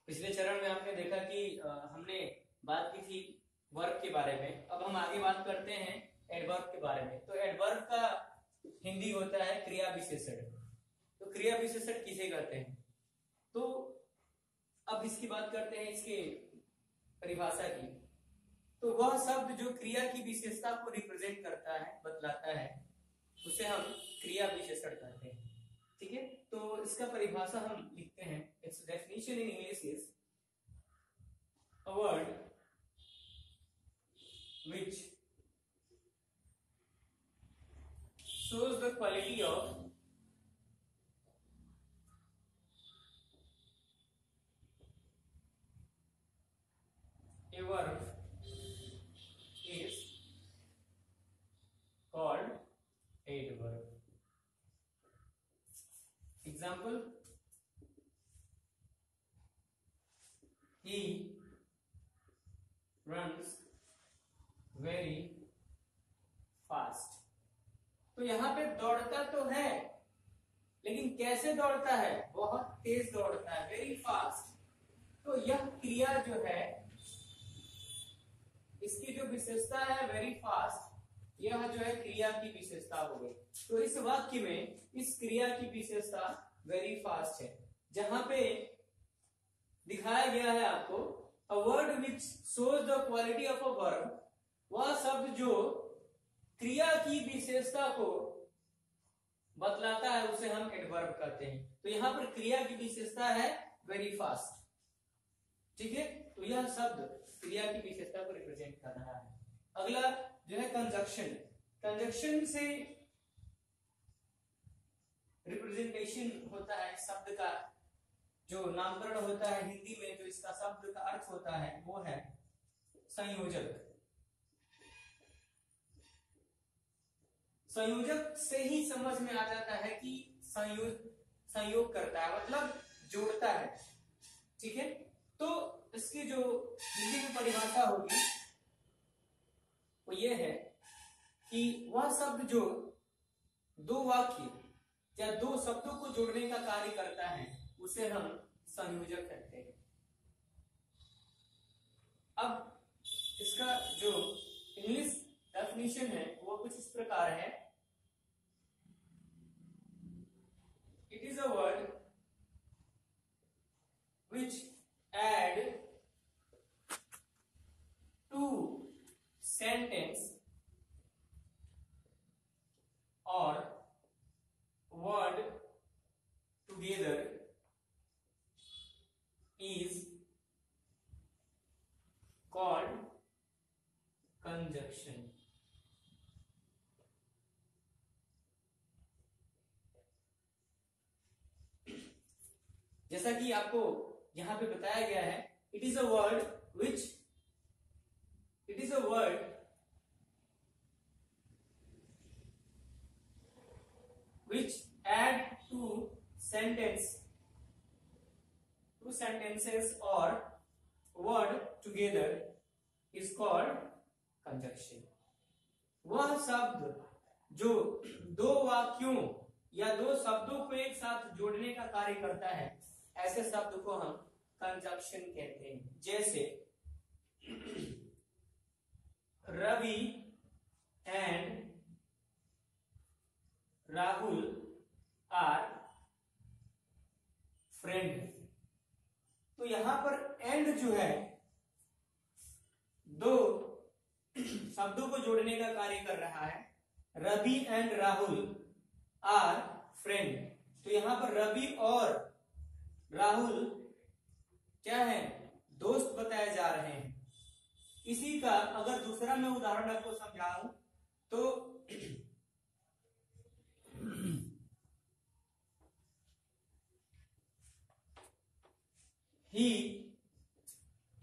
पिछले चरण में आपने देखा कि हमने बात की थी वर्ब के बारे में। अब हम आगे बात करते हैं एडवर्ब के बारे में। तो एडवर्ब का हिंदी होता है क्रिया विशेषण। तो क्रिया विशेषण किसे कहते हैं? तो अब इसकी बात करते हैं, इसके परिभाषा की। तो वह शब्द जो क्रिया की विशेषता को रिप्रेजेंट करता है, बतलाता है, उसे हम क्रिया विशेषण कहते हैं। ठीक है, तो इसका परिभाषा हम लिखते हैं। It's definition in English is a word which shows the quality of a verb is called adverb. Example: he runs very fast. तो यहां पे दौड़ता तो है, लेकिन कैसे दौड़ता है? बहुत तेज दौड़ता है, वेरी फास्ट। तो यह क्रिया जो है, इसकी जो विशेषता है वेरी फास्ट, यह जो है क्रिया की विशेषता हो गई। तो इस वाक्य में इस क्रिया की विशेषता वेरी फास्ट है। जहां पे दिखाया गया है आपको a word which shows the quality of a verb, वह शब्द जो क्रिया की विशेषता को बतलाता है उसे हम एडवर्ब कहते हैं। तो यहां पर क्रिया की विशेषता है वेरी फास्ट। ठीक है, तो यह शब्द क्रिया की विशेषता को रिप्रेजेंट कर रहा है। अगला जो है कंजक्शन। कंजक्शन से रिप्रेजेंटेशन होता है शब्द का, जो नामकरण होता है हिंदी में, जो इसका शब्द का अर्थ होता है वो है संयोजक। संयोजक से ही समझ में आ जाता है कि संयोग करता है, मतलब जोड़ता है। ठीक है, तो इसकी जो हिंदी में परिभाषा होगी वो ये है कि वह शब्द जो दो वाक्य या दो शब्दों को जोड़ने का कार्य करता है उसे हम संयोजक कहते हैं। अब इसका जो इंग्लिश डेफिनेशन है वो कुछ इस प्रकार है। It is a word which add to sentence or word together is called conjunction. जैसा कि आपको यहां पे बताया गया है, it is a word which add two sentences or word together is called conjunction. वह शब्द जो दो वाक्यों या दो शब्दों को एक साथ जोड़ने का कार्य करता है, ऐसे शब्द को हम कंजक्शन कहते हैं। जैसे Ravi and Rahul are friend. तो यहां पर एंड जो है दो शब्दों को जोड़ने का कार्य कर रहा है। Ravi and Rahul are friend. तो यहां पर रवि और राहुल क्या है? दोस्त बताए जा रहे हैं। इसी का अगर दूसरा मैं उदाहरण आपको समझाऊं तो he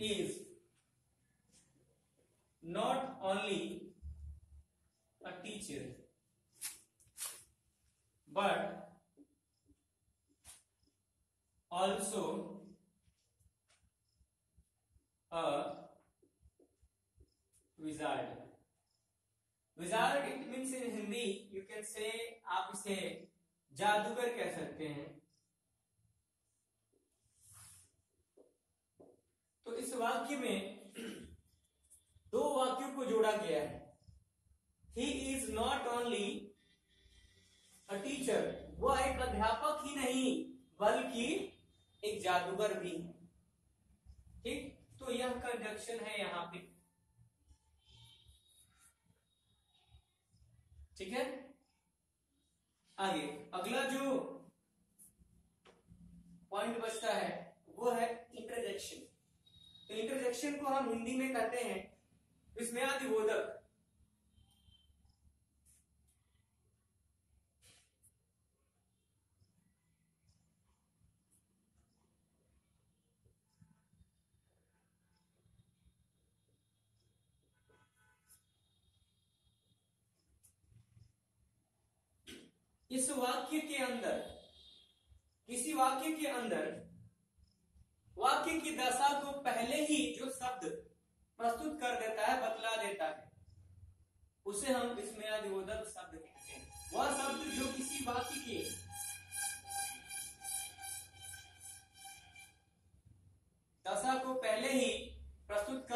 is not only a teacher but also a wizard. Wizard it means in Hindi you can say, आप इसे जादूगर कह सकते हैं। वाक्य में दो वाक्यों को जोड़ा गया है। He is not only a teacher, वह एक अध्यापक ही नहीं बल्कि एक जादूगर भी है। ठीक, तो यह कंजक्शन है यहां पे। ठीक है, आगे अगला जो पॉइंट बचता है वो है इंटरजेक्शन। तो इंटरजेक्शन को हम हिंदी में कहते हैं विस्मयादिबोधक। इस वाक्य के अंदर, किसी वाक्य के अंदर वाक्य की दशा को पहले ही जो शब्द प्रस्तुत कर देता है, बतला देता है, उसे हम विस्मयादिबोधक शब्द कहते हैं। वह शब्द जो किसी वाक्य के दशा को पहले ही प्रस्तुत कर